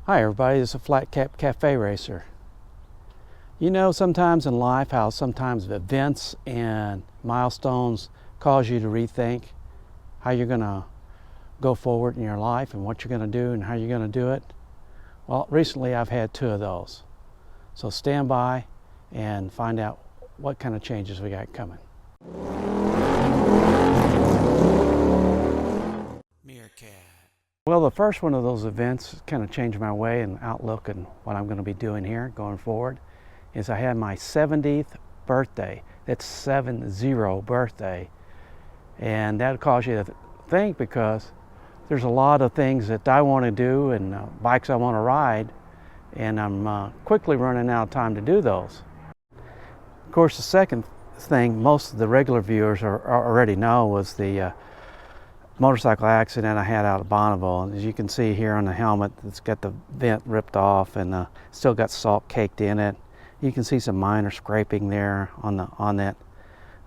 Hi everybody, this is a Flat Cap Cafe Racer. You know sometimes in life how sometimes events and milestones cause you to rethink how you're going to go forward in your life and what you're going to do and how you're going to do it. Well, recently I've had two of those. So stand by and find out what kind of changes we got coming. Meerkat. Well, the first one of those events kind of changed my way and outlook and what I'm going to be doing here going forward is I had my 70th birthday. That's 70 birthday. And that caused you to think because there's a lot of things that I want to do and bikes I want to ride, and I'm quickly running out of time to do those. Of course, the second thing most of the regular viewers already know was the motorcycle accident I had out of Bonneville. And as you can see here on the helmet, it's got the vent ripped off and still got salt caked in it. You can see some minor scraping there on that.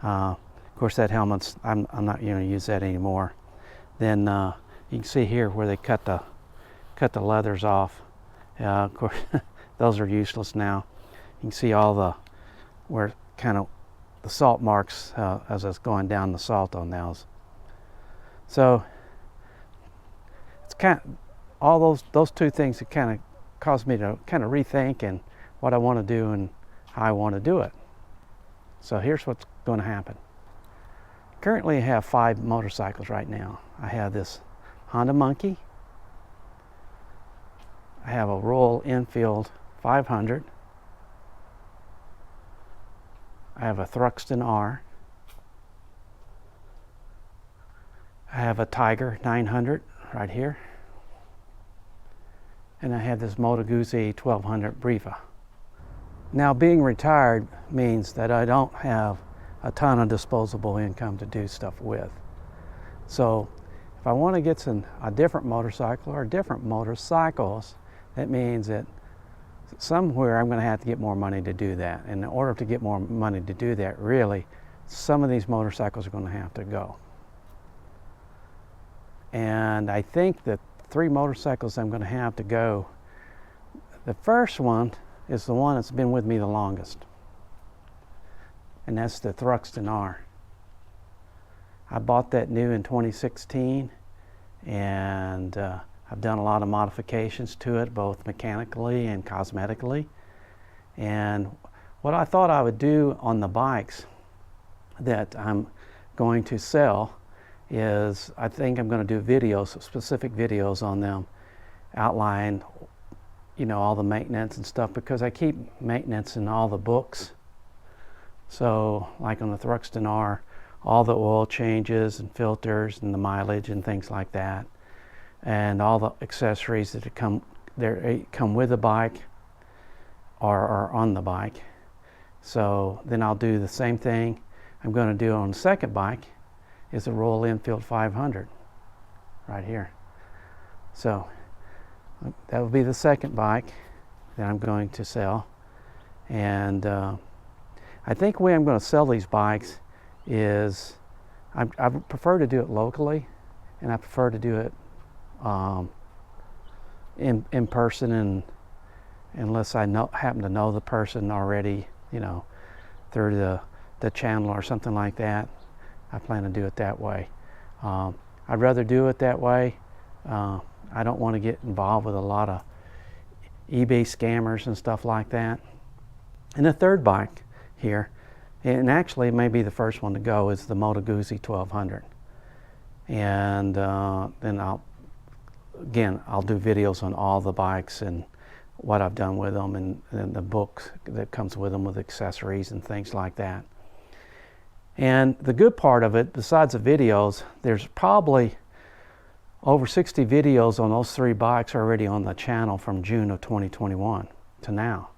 Of course, that helmet's I'm not going to use that anymore. Then you can see here where they cut the leathers off. Of course, those are useless now. You can see all the where kind of the salt marks as it's going down the salt on those. So it's kind of all those two things that kind of caused me to kind of rethink and what I want to do and how I want to do it. So here's what's going to happen. Currently I have 5 motorcycles right now. I have this Honda Monkey. I have a Royal Enfield 500. I have a Thruxton R. I have a Tiger 900 right here. And I have this Moto Guzzi 1200 Briva. Now, being retired means that I don't have a ton of disposable income to do stuff with. So if I want to get a different motorcycle or different motorcycles, that means that somewhere I'm going to have to get more money to do that. And in order to get more money to do that, really, some of these motorcycles are going to have to go. And I think that 3 motorcycles I'm going to have to go. The first one is the one that's been with me the longest, and that's the Thruxton R. I bought that new in 2016, and I've done a lot of modifications to it, both mechanically and cosmetically. And what I thought I would do on the bikes that I'm going to sell is I think I'm going to do videos, specific videos on them, outline, you know, all the maintenance and stuff, because I keep maintenance in all the books. So like on the Thruxton R, all the oil changes and filters and the mileage and things like that, and all the accessories that come with the bike or are on the bike. So then I'll do the same thing I'm going to do on the second bike is a Royal Enfield 500 right here. So that will be the second bike that I'm going to sell. And I think the way I'm going to sell these bikes is I prefer to do it locally, and I prefer to do it in person, and unless I happen to know the person already, you know, through the channel or something like that. I plan to do it that way. I'd rather do it that way. I don't want to get involved with a lot of eBay scammers and stuff like that. And the third bike here, and actually it may be the first one to go, is the Moto Guzzi 1200. And then I'll do videos on all the bikes and what I've done with them, and the book that comes with them with accessories and things like that. And the good part of it, besides the videos, there's probably over 60 videos on those 3 bikes already on the channel from June of 2021 to now.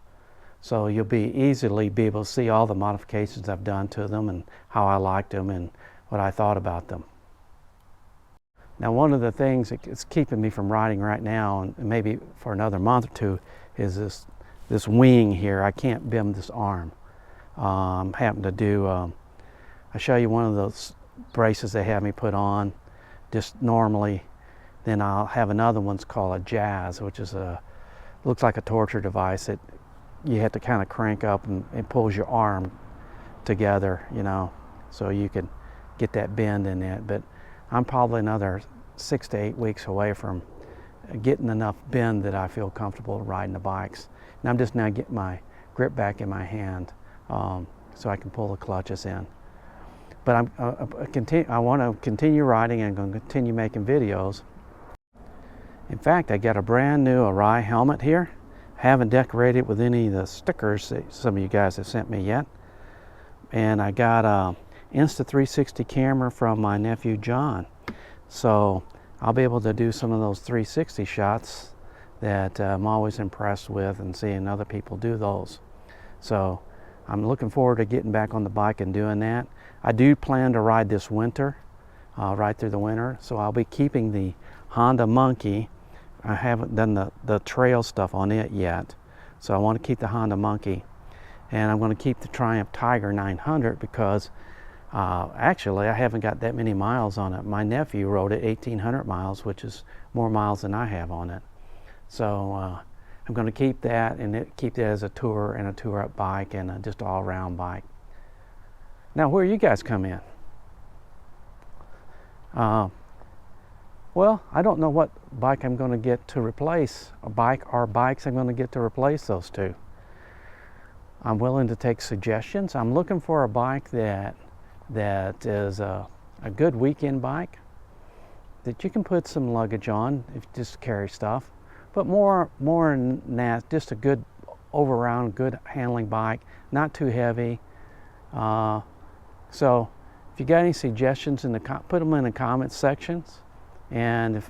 So you'll easily be able to see all the modifications I've done to them and how I liked them and what I thought about them. Now, one of the things that's keeping me from riding right now, and maybe for another month or two, is this wing here. I can't bend this arm. I'm having to do I'll show you one of those braces they have me put on just normally. Then I'll have another one's called a Jazz, which is a looks like a torture device. You have to kind of crank up and it pulls your arm together, you know, so you can get that bend in it. But I'm probably another 6 to 8 weeks away from getting enough bend that I feel comfortable riding the bikes. And I'm just now getting my grip back in my hand so I can pull the clutches in. But I want to continue riding and I'm going to continue making videos. In fact, I got a brand new Arai helmet here. Haven't decorated it with any of the stickers that some of you guys have sent me yet. And I got a Insta360 camera from my nephew John. So I'll be able to do some of those 360 shots that I'm always impressed with and seeing other people do those. So I'm looking forward to getting back on the bike and doing that. I do plan to ride this winter, right through the winter. So I'll be keeping the Honda Monkey. I haven't done the trail stuff on it yet. So I want to keep the Honda Monkey. And I'm going to keep the Triumph Tiger 900 because actually I haven't got that many miles on it. My nephew rode it 1,800 miles, which is more miles than I have on it. So I'm going to keep that and keep that as a tour and a tour-up bike and just all-around bike. Now, where you guys come in? Well, I don't know what bike I'm going to get to replace, a bike or bikes I'm going to get to replace those two. I'm willing to take suggestions. I'm looking for a bike that is a good weekend bike that you can put some luggage on if you just carry stuff, but more than that, just a good over-round, good handling bike, not too heavy. So if you got any suggestions put them in the comments sections. And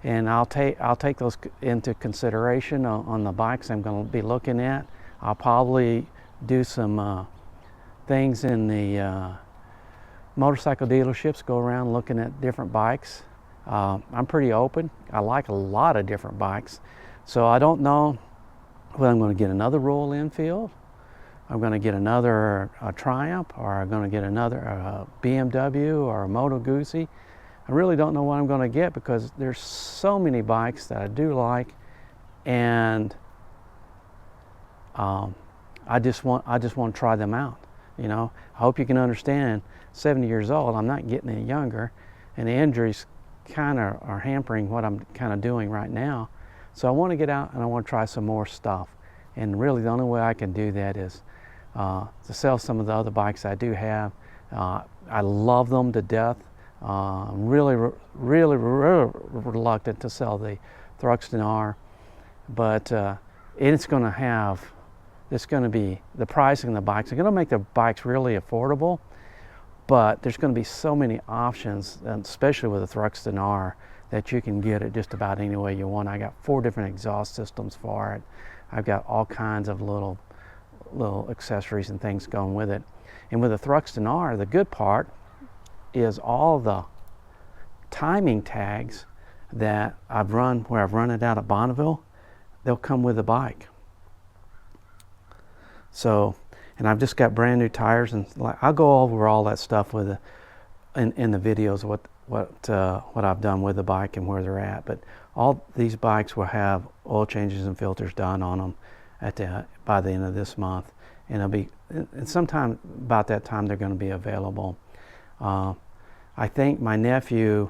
I'll take those into consideration on the bikes I'm going to be looking at. I'll probably do some things in the motorcycle dealerships, go around looking at different bikes. I'm pretty open. I like a lot of different bikes. So I don't know whether I'm going to get another Royal Enfield, I'm going to get another Triumph, or I'm going to get another BMW or a Moto Guzzi. I really don't know what I'm going to get because there's so many bikes that I do like, and I just want to try them out. You know, I hope you can understand. 70 years old, I'm not getting any younger, and the injuries kind of are hampering what I'm kind of doing right now. So I want to get out and I want to try some more stuff. And really, the only way I can do that is to sell some of the other bikes I do have. I love them to death. I'm really reluctant to sell the Thruxton R, but it's going to be the pricing of the bikes are going to make the bikes really affordable, but there's going to be so many options, especially with the Thruxton R, that you can get it just about any way you want. I got 4 different exhaust systems for it. I've got all kinds of little accessories and things going with it. And with the Thruxton R, the good part is all the timing tags that where I've run it out of Bonneville, they'll come with the bike. So, and I've just got brand new tires, and I'll go over all that stuff with in the videos, what I've done with the bike and where they're at. But all these bikes will have oil changes and filters done on them by the end of this month, and sometime about that time they're going to be available. I think my nephew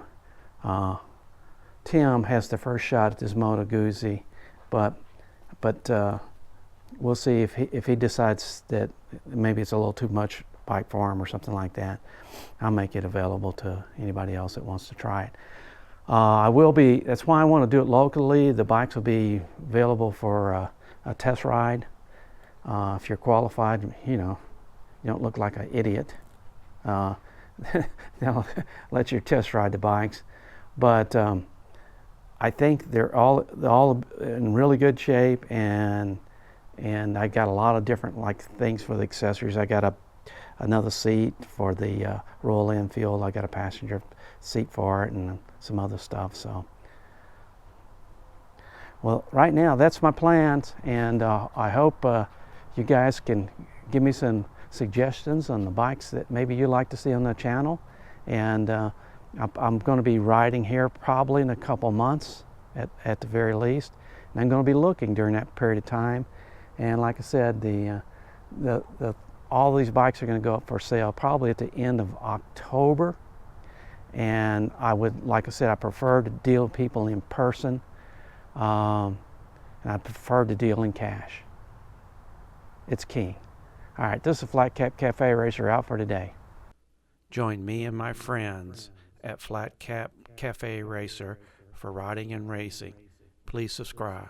Tim has the first shot at this Moto Guzzi, but we'll see if he decides that maybe it's a little too much bike for him or something like that. I'll make it available to anybody else that wants to try it. That's why I want to do it locally. The bikes will be available for a test ride. If you're qualified, you don't look like an idiot. They'll let you test ride the bikes. But I think they're all in really good shape, and I got a lot of different things for the accessories. I got another seat for the Royal Enfield. I got a passenger seat for it and some other stuff. So, well, right now that's my plans, and I hope you guys can give me some suggestions on the bikes that maybe you like to see on the channel. And I'm going to be riding here probably in a couple months at the very least, And I'm going to be looking during that period of time. And like I said, all these bikes are going to go up for sale probably at the end of October. And I would, like I said, I prefer to deal with people in person. And I prefer to deal in cash. It's king. All right, this is Flat Cap Cafe Racer out for today. Join me and my friends at Flat Cap Cafe Racer for riding and racing. Please subscribe.